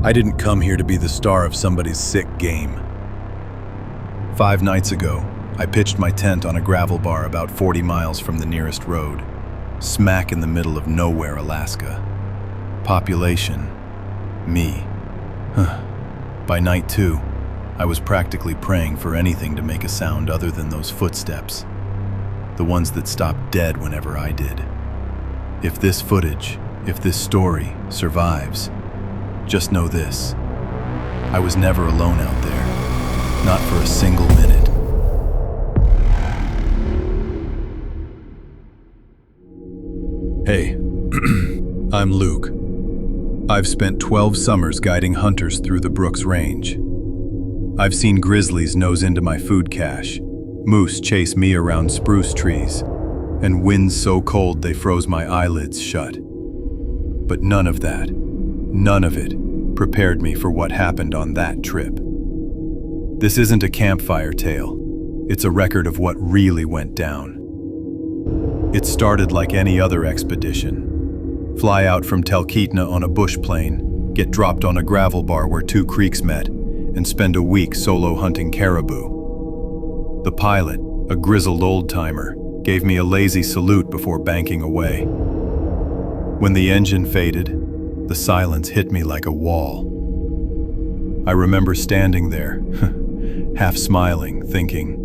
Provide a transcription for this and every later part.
I didn't come here to be the star of somebody's sick game. 5 nights ago, I pitched my tent on a gravel bar about 40 miles from the nearest road, smack in the middle of nowhere, Alaska. Population, me. By night 2, I was practically praying for anything to make a sound other than those footsteps, the ones that stopped dead whenever I did. If this footage, if this story survives, just know this: I was never alone out there, not for a single minute. Hey, I'm Luke. I've spent 12 summers guiding hunters through the Brooks Range. I've seen grizzlies nose into my food cache, moose chase me around spruce trees, and winds so cold they froze my eyelids shut. But none of it prepared me for what happened on that trip. This isn't a campfire tale. It's a record of what really went down. It started like any other expedition. Fly out from Talkeetna on a bush plane, get dropped on a gravel bar where 2 creeks met, and spend a week solo hunting caribou. The pilot, a grizzled old-timer, gave me a lazy salute before banking away. When the engine faded, the silence hit me like a wall. I remember standing there, half smiling, thinking,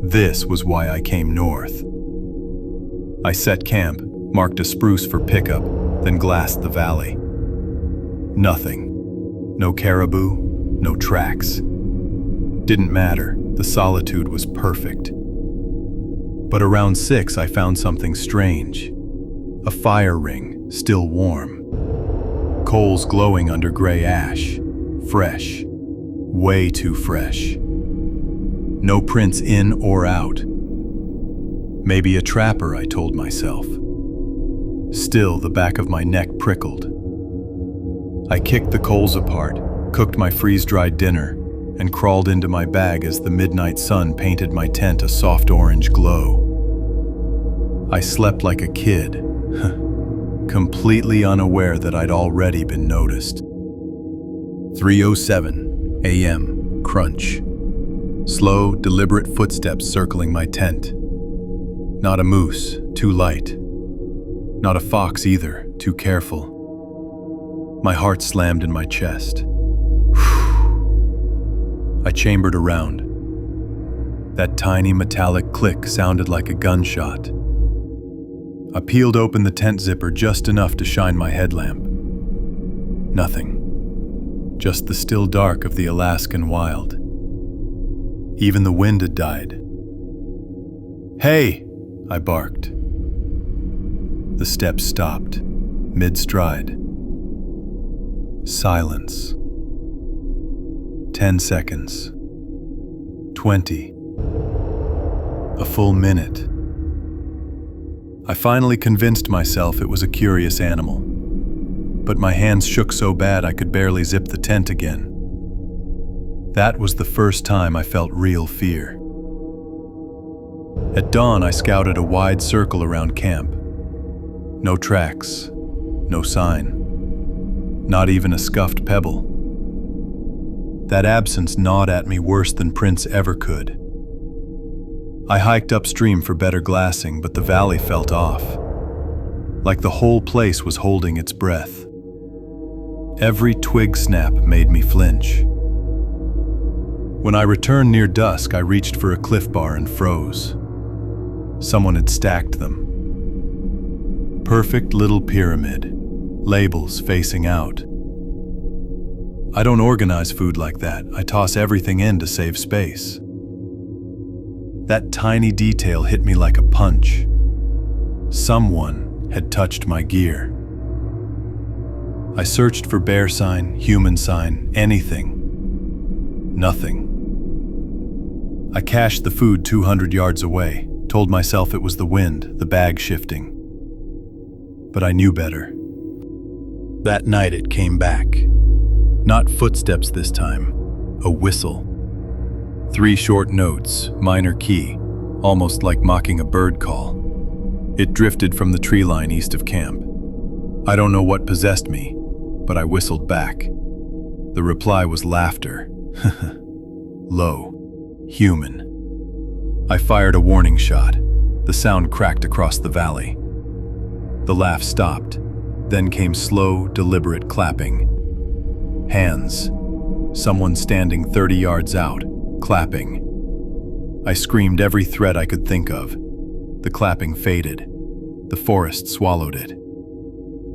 this was why I came north. I set camp, marked a spruce for pickup, then glassed the valley. Nothing. No caribou, no tracks. Didn't matter, the solitude was perfect. But around 6, I found something strange. A fire ring, still warm. Coals glowing under gray ash. Fresh. Way too fresh. No prints in or out. Maybe a trapper, I told myself. Still, the back of my neck prickled. I kicked the coals apart, cooked my freeze-dried dinner, and crawled into my bag as the midnight sun painted my tent a soft orange glow. I slept like a kid, completely unaware that I'd already been noticed. 3:07 a.m., crunch. Slow, deliberate footsteps circling my tent. Not a moose, too light. Not a fox either, too careful. My heart slammed in my chest. I chambered around. That tiny metallic click sounded like a gunshot. I peeled open the tent zipper just enough to shine my headlamp. Nothing. Just the still dark of the Alaskan wild. Even the wind had died. "Hey!" I barked. The steps stopped, mid-stride. Silence. 10 seconds. 20. A full minute. I finally convinced myself it was a curious animal, but my hands shook so bad I could barely zip the tent again. That was the first time I felt real fear. At dawn, I scouted a wide circle around camp. No tracks, no sign, not even a scuffed pebble. That absence gnawed at me worse than prints ever could. I hiked upstream for better glassing, but the valley felt off, like the whole place was holding its breath. Every twig snap made me flinch. When I returned near dusk, I reached for a Cliff Bar and froze. Someone had stacked them. Perfect little pyramid, labels facing out. I don't organize food like that. I toss everything in to save space. That tiny detail hit me like a punch. Someone had touched my gear. I searched for bear sign, human sign, anything. Nothing. I cached the food 200 yards away, told myself it was the wind, the bag shifting. But I knew better. That night it came back. Not footsteps this time, a whistle. 3 short notes, minor key, almost like mocking a bird call. It drifted from the tree line east of camp. I don't know what possessed me, but I whistled back. The reply was laughter. Low, human. I fired a warning shot. The sound cracked across the valley. The laugh stopped, then came slow, deliberate clapping. Hands. Someone standing 30 yards out, clapping. I screamed every threat I could think of. The clapping faded. The forest swallowed it.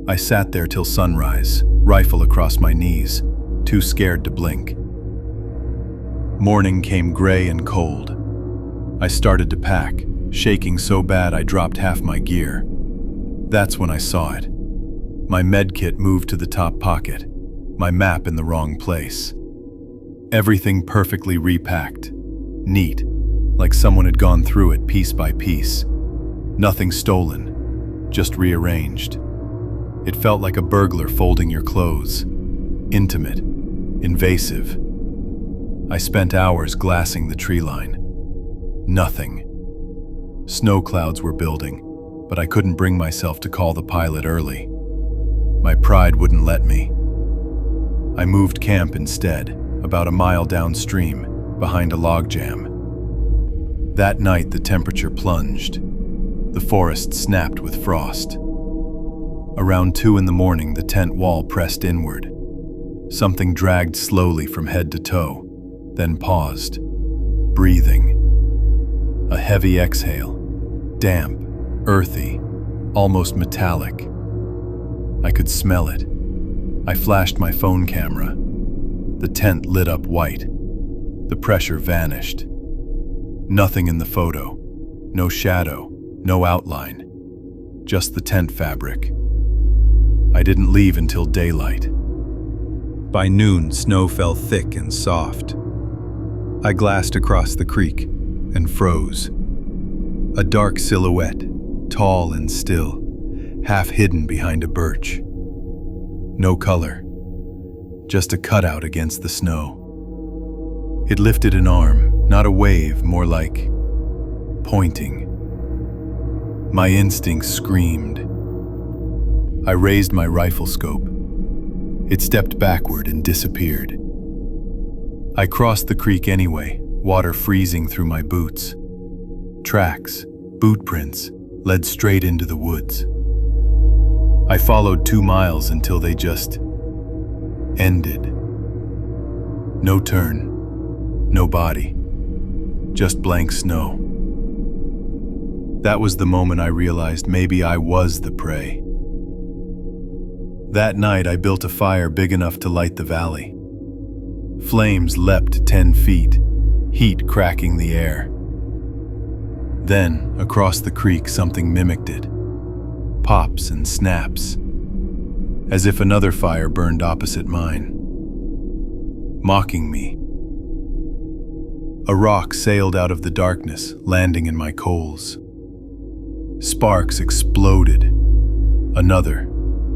I sat there till sunrise, rifle across my knees, too scared to blink. Morning came gray and cold. I started to pack, shaking so bad I dropped half my gear. That's when I saw it. My med kit moved to the top pocket, my map in the wrong place. Everything perfectly repacked, neat, like someone had gone through it piece by piece. Nothing stolen, just rearranged. It felt like a burglar folding your clothes. Intimate, invasive. I spent hours glassing the treeline. Nothing. Snow clouds were building, but I couldn't bring myself to call the pilot early. My pride wouldn't let me. I moved camp instead, about a mile downstream, behind a logjam. That night the temperature plunged. The forest snapped with frost. Around 2 a.m, the tent wall pressed inward. Something dragged slowly from head to toe, then paused, breathing. A heavy exhale, damp, earthy, almost metallic. I could smell it. I flashed my phone camera. The tent lit up white. The pressure vanished. Nothing in the photo. No shadow, no outline. Just the tent fabric. I didn't leave until daylight. By noon, snow fell thick and soft. I glassed across the creek and froze. A dark silhouette, tall and still, half hidden behind a birch. No color, just a cutout against the snow. It lifted an arm, not a wave, more like pointing. My instincts screamed. I raised my rifle scope. It stepped backward and disappeared. I crossed the creek anyway, water freezing through my boots. Tracks, boot prints, led straight into the woods. I followed 2 miles until they just ended. No turn, no body, just blank snow. That was the moment I realized maybe I was the prey. That night I built a fire big enough to light the valley. Flames leapt 10 feet, heat cracking the air. Then, across the creek, something mimicked it. Pops and snaps, as if another fire burned opposite mine, mocking me. A rock sailed out of the darkness, landing in my coals. Sparks exploded. Another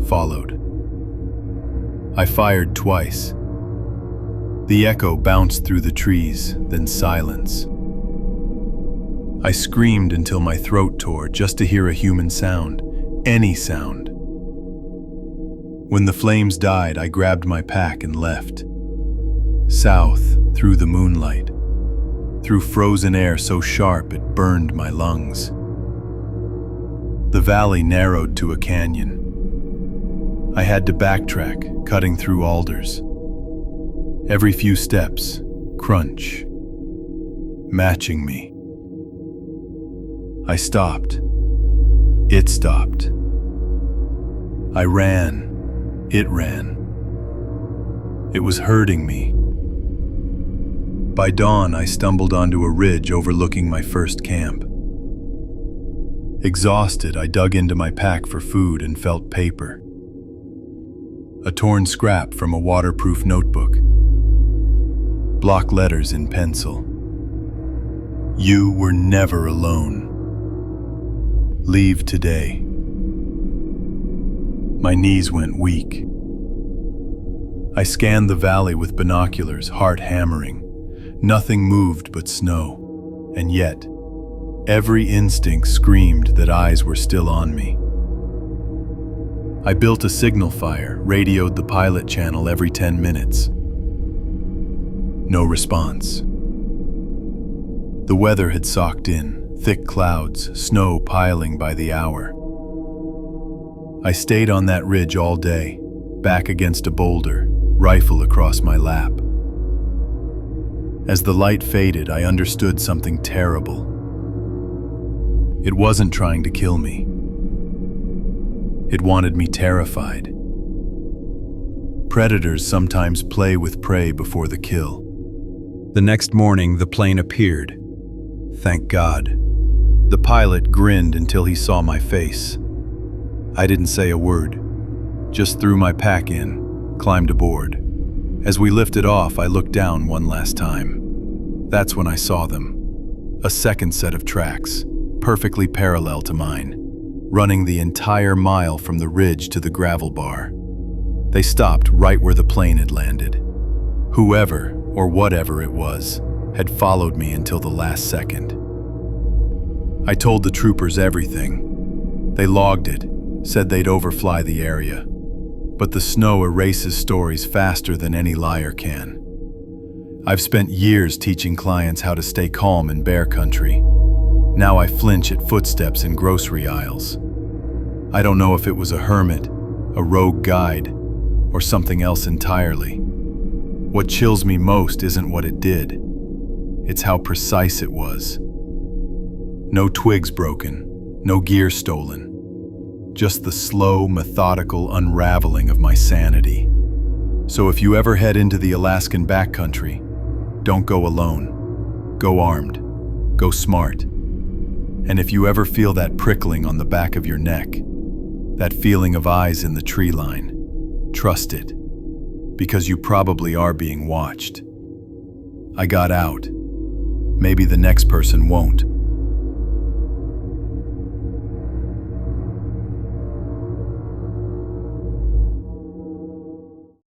followed. I fired twice. The echo bounced through the trees, then silence. I screamed until my throat tore just to hear a human sound, any sound. When the flames died, I grabbed my pack and left. South, through the moonlight, through frozen air so sharp it burned my lungs. The valley narrowed to a canyon. I had to backtrack, cutting through alders. Every few steps, crunch, matching me. I stopped. It stopped. I ran. It ran. It was hurting me. By dawn, I stumbled onto a ridge overlooking my first camp. Exhausted, I dug into my pack for food and felt paper. A torn scrap from a waterproof notebook. Block letters in pencil. You were never alone. Leave today. My knees went weak. I scanned the valley with binoculars, heart hammering. Nothing moved but snow, and yet, every instinct screamed that eyes were still on me. I built a signal fire, radioed the pilot channel every 10 minutes. No response. The weather had socked in, thick clouds, snow piling by the hour. I stayed on that ridge all day, back against a boulder, rifle across my lap. As the light faded, I understood something terrible. It wasn't trying to kill me. It wanted me terrified. Predators sometimes play with prey before the kill. The next morning, the plane appeared. Thank God. The pilot grinned until he saw my face. I didn't say a word, just threw my pack in, climbed aboard. As we lifted off, I looked down one last time. That's when I saw them. A second set of tracks, perfectly parallel to mine, running the entire mile from the ridge to the gravel bar. They stopped right where the plane had landed. Whoever, or whatever it was, had followed me until the last second. I told the troopers everything. They logged it, said they'd overfly the area. But the snow erases stories faster than any liar can. I've spent years teaching clients how to stay calm in bear country. Now I flinch at footsteps in grocery aisles. I don't know if it was a hermit, a rogue guide, or something else entirely. What chills me most isn't what it did. It's how precise it was. No twigs broken, no gear stolen. Just the slow, methodical unraveling of my sanity. So if you ever head into the Alaskan backcountry, don't go alone. Go armed. Go smart. And if you ever feel that prickling on the back of your neck, that feeling of eyes in the tree line, trust it, because you probably are being watched. I got out. Maybe the next person won't.